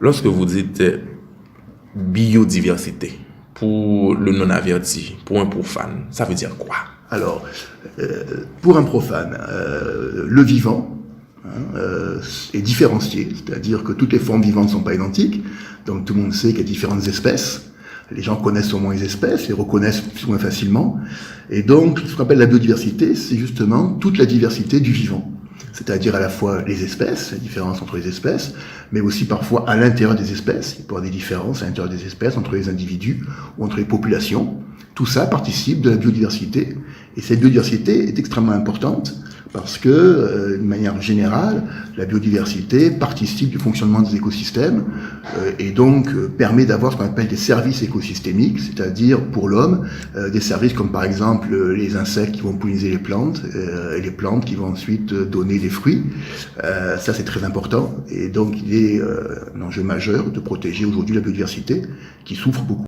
Lorsque vous dites biodiversité, pour le non-averti, pour un profane, ça veut dire quoi? Alors, pour un profane, le vivant est différencié, c'est-à-dire que toutes les formes vivantes ne sont pas identiques, donc tout le monde sait qu'il y a différentes espèces. Les gens connaissent au moins les espèces, les reconnaissent plus ou moins facilement. Et donc, ce qu'on appelle la biodiversité, c'est justement toute la diversité du vivant. C'est-à-dire à la fois les espèces, la différence entre les espèces, mais aussi parfois à l'intérieur des espèces. Il peut y avoir des différences à l'intérieur des espèces, entre les individus ou entre les populations. Tout ça participe de la biodiversité. Et cette biodiversité est extrêmement importante parce que, d'une manière générale, la biodiversité participe du fonctionnement des écosystèmes et donc permet d'avoir ce qu'on appelle des services écosystémiques, c'est-à-dire pour l'homme, des services comme par exemple les insectes qui vont polliniser les plantes et les plantes qui vont ensuite donner des fruits. Ça, c'est très important et donc il est un enjeu majeur de protéger aujourd'hui la biodiversité qui souffre beaucoup.